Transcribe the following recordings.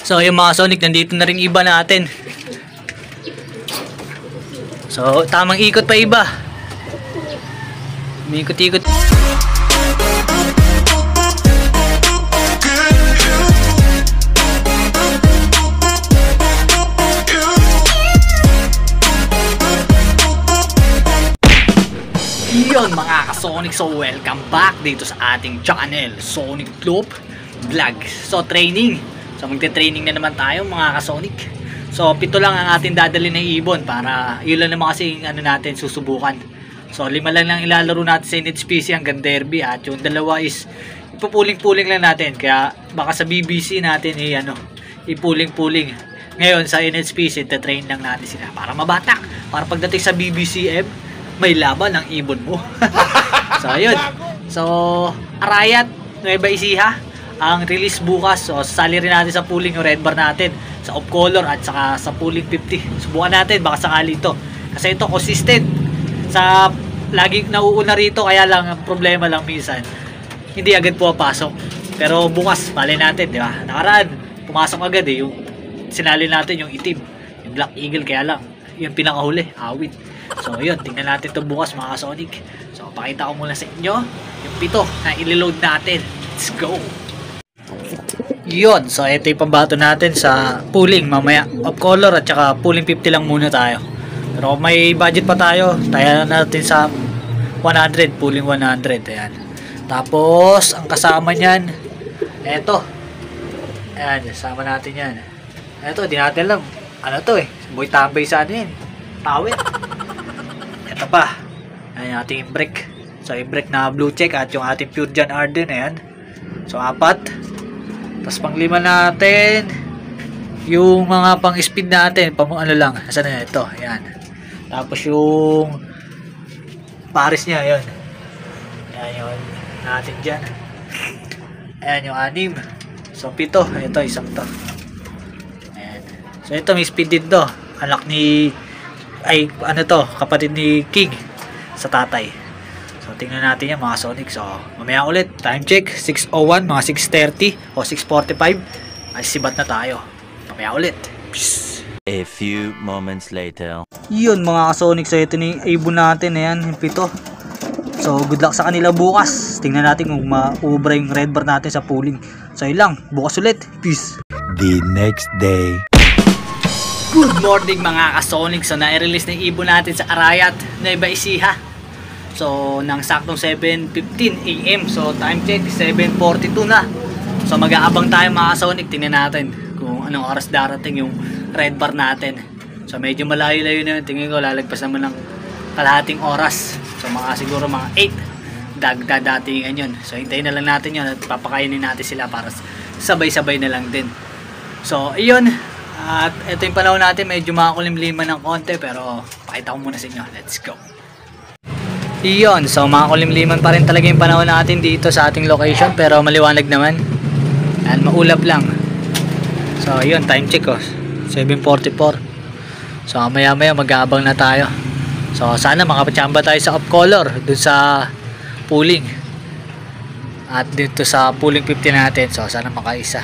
So yung mga Sonic, nandito na rin iba natin. So tamang ikot pa iba. Umikot-ikot. Yun mga ka-Sonic, so welcome back dito sa ating channel, Sonic Club Vlog. So training, so magte-training na naman tayo mga ka-Sonic. So 7 lang ang ating dadali na ibon para yun lang naman kasi ano natin susubukan. So 5 lang ilalaro natin sa NHPC hanggang derby, at yung dalawa is ipupuling-puling lang natin, kaya baka sa BBC natin ipuling-puling. Ngayon sa NHPC train lang natin sila para mabatak, para pagdating sa BBCM may laban ng ibon mo. So ayun. So Arayat, Nueva Ecija ang release bukas. So sasali rin natin sa pooling yung red bar natin sa off color at saka sa pooling 50. Subukan natin baka sakali ito. Kasi ito consistent sa laging nauuna rito, kaya lang problema lang minsan hindi agad pumapasok. Pero bukas malay natin, di ba? Nakaraan pumasok agad yung sinali natin yung itim, yung Black Eagle, kaya lang yung pinakahuli, awit. So yun, tingnan natin ito bukas mga Sonic. So pakita ko muna sa inyo yung 7 na iliload natin. Let's go. Yun, so ito yung pambato natin sa pooling mamaya. Off color at saka pooling 50 lang muna tayo. Pero kung may budget pa tayo, tayo natin sa 100, pooling 100. Ayan. Tapos ang kasama nyan, eto. Ayan, kasama natin yan. Eto, di natin alam ano to boy tambay sa ano yan, pawit. Ito pa, ayan yung ating brake. So yung brake na blue check at yung ating Pure Jan Arden, ayan. So 4. Tapos pang 5 natin yung mga pang speed natin, pang ano lang, asan na ito, ayan. Tapos yung Paris nya, yun. Ayan yun natin dyan. Ayan yung 6. So 7, ito isang to. Ayan. So ito may speed din to, anak ni kapatid ni King sa tatay. So tingnan natin yan mga Sonic. So mamaya ulit, time check 6:01, mga 6:30 o 6:45 ay sibat na tayo. Mamaya ulit. Peace. A few moments later. Yun mga Sonic, so ito ni ibon natin, ayan yung 7. So good luck sa kanila bukas. Tingnan natin kung maubra yung red bar natin sa pooling. So yun lang, bukas ulit. Peace. The next day. Good morning mga ka-Sonic. So na-release na yung ibon natin sa Arayat, Nueva Ecija. So nang saktong 7:15 AM. So time check 7:42 na. So mag-aabang tayo mga ka-Sonic. Tingnan natin kung anong oras darating yung red bar natin. So medyo malayo-layo na yun. Tingin ko lalagpas naman ng kalahating oras. So siguro mga 8 dadatingan yun. So hintayin na lang natin yun at papakainin natin sila para sabay-sabay na lang din. So ayun. At ito yung panahon natin, medyo makakulimliman ng konti, pero pakita ko muna sa inyo. Let's go. Iyon, so makakulimliman pa rin talaga yung panahon natin dito sa ating location, pero maliwanag naman. And maulap lang. So yun, time check 7:44. So maya maya mag-aabang na tayo. So sana makapachamba tayo sa off color dun sa pooling. At dito sa pooling 50 natin, so sana makaisa.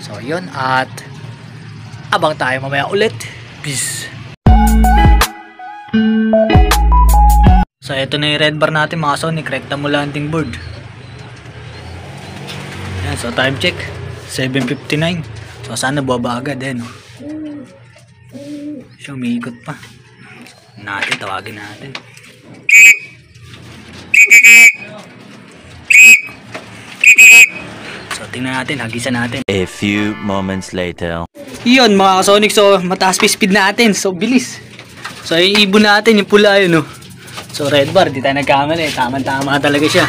So yun, at abang tayo mamaya ulit. Peace. So ito na yung red bar natin mga Sonic, rekta mo landing board. Yan, so time check 7:59. So sana buwaba agad So umiikot pa natin, tawagin natin. So tingnan natin, hagisan natin. A few moments later. Yun mga Sonic, so mataas pa speed natin, so bilis. So yung ibon natin, yung pula yun So red bar, di tayo nagkamali, tama-tama talaga siya.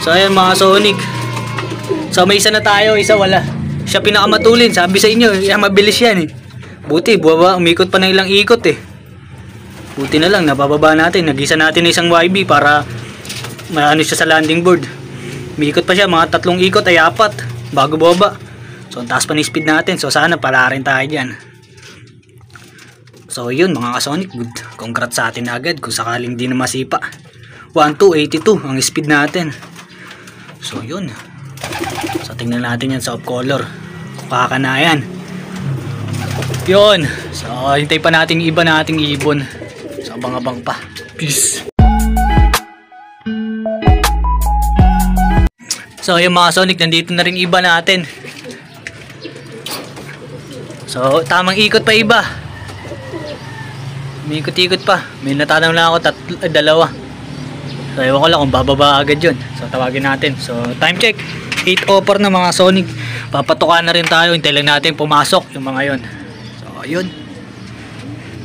So ayun mga Sonic. So may isa na tayo, isa wala. Siya pinakamatulin, sabi sa inyo, mabilis yan Buti, umikot pa na ilang ikot Buti na lang, nabababa natin, nagisa natin na isang YB para maano siya sa landing board. Umikot pa siya, mga 3 ikot ay 4 bago baba. So ang taas pa ng speed natin, so sana pala rin tayo dyan. So yun mga ka-Sonic, good. Congrats sa atin agad kung sakaling di na masipa. 1282 ang speed natin. So yun. So tingnan natin yan sa off color. kakanayan. Yun. So, hintay pa natin yung iba nating ibon. So, abang-abang pa. Peace. So, yung mga Sonic, nandito na rin iba natin. So, tamang ikot pa iba. May ikot-ikot pa. May natanong lang ako, dalawa. So, ewan ko lang kung bababa agad yun. So, tawagin natin. So, time check. 8 offer na mga Sonic. Papatukan na rin tayo. Hintay lang natin pumasok yung mga yon. So, yun.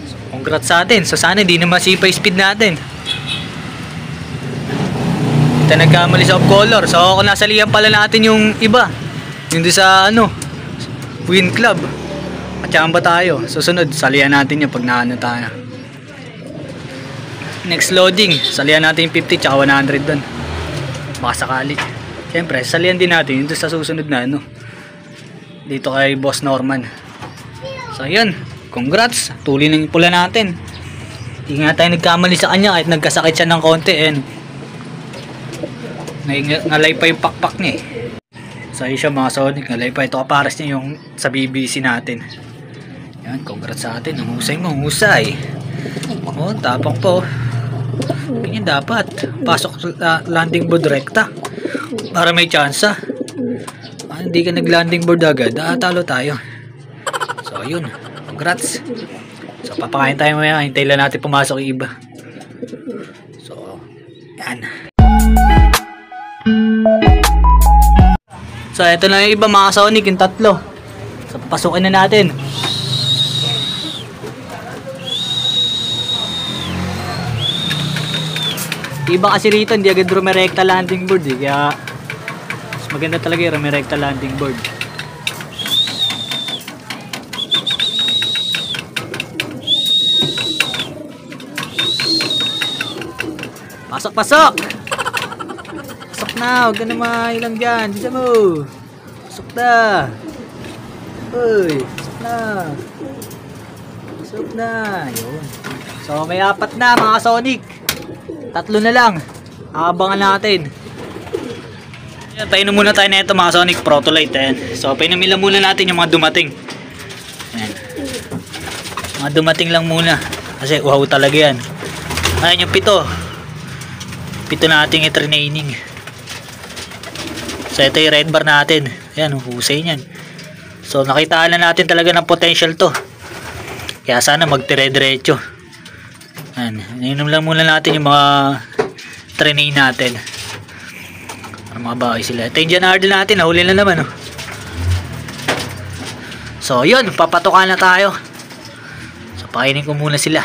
So, congrats sa atin. So, sana hindi na masipa yung speed natin. Ito nagkamali sa off color. So, kung nasalihan pala natin yung iba. Yung doon sa Win Club. Matsamba tayo. Susunod, salihan natin yung pag naano tayo. Next loading, salihan natin yung 50 tsaka 100 doon. Baka sakali. Siyempre, salihan din natin yung sa susunod na dito kay Boss Norman. So yun, congrats. Tuloy ng pula natin. Hindi nga tayo nagkamali sa kanya kahit nagkasakit siya ng konti. Nalay pa yung pakpak niya. So yun siya mga Sonic, nalay pa. Ito kapares niya yung sa BBC natin. Yan, congrats sa atin. Ang husay mo, husay. Oh, tapang po. Ganyan dapat. Pasok landing board rekta. Para may tsansa. Hindi ka nag-landing board agad, talo tayo. So, yun. Congrats. So, papakain tayo maya. Hintay lang natin pumasok yung iba. So, yan. So, ito na yung iba mga Sonic, yung tatlo. So, papasukin na natin. Iba kasi rito, hindi agad rumirekta landing board kaya mas maganda talaga yung rumirekta landing board. Pasok, pasok! Pasok na, huwag ka na mailang dyan. Dito mo! Pasok na! Uy! Pasok na! Pasok na! Yun. So may 4 na mga Sonic. 3 na lang. Abangan natin. Ayan, painom muna tayo na ito mga Sonic Protolite. Ayan. So, painumin lang muna natin yung mga dumating. Ayan. Mga dumating lang muna. Kasi wow talaga yan. Ayan yung 7. 7 nating i-training. So, ito yung red bar natin. Ayan, husay niyan. So, nakitaan na natin talaga ng potential to. Kaya sana magtire-diretso. Ayan, inom lang muna natin yung mga trainee natin. Para makabawi sila. Ito yung Janardo natin, nahuli na naman. So yun, papatukan na tayo. So pakainin ko muna sila.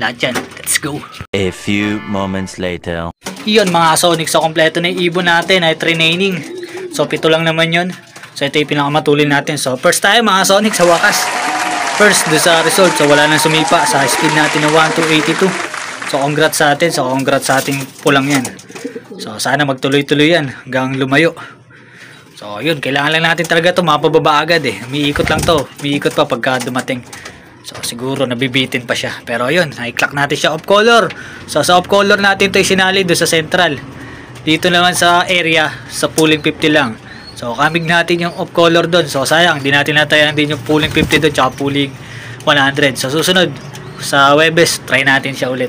Lahat yan, let's go. A few moments later. Yun mga Sonic, so kompleto na yung ibon natin ay training. So 7 lang naman yun. So ito yung pinakamatulin natin. So first tayo mga Sonic sa wakas. First, do sa result. So, wala nang sumipa sa speed natin na 1-2-82. So, congrats sa atin. So, congrats sa ating pulang yan. So, sana magtuloy-tuloy yan hanggang lumayo. So, yun. Kailangan lang natin talaga ito mapababa agad eh. Umiikot lang to. Umiikot pa pagka dumating. So, siguro nabibitin pa siya. Pero, yun. I-clock natin siya off color. So, sa off color natin ito isinali doon sa central. Dito naman sa area, sa pooling 50 lang. So, kamig natin yung off color doon. So, sayang, hindi natin natayan din yung pooling 50 doon tsaka pooling 100. So, susunod, sa Webes, try natin siya ulit.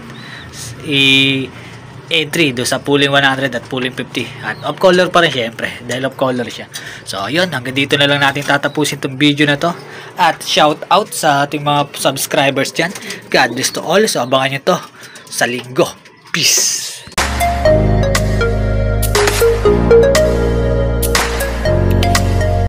Entry doon sa pooling 100 at pooling 50. At off color pa rin syempre, dahil off color siya. So, yun, hanggang dito na lang natin tatapusin itong video na to. At shout out sa ating mga subscribers dyan. God bless to all. So, abangan nyo to sa linggo. Peace!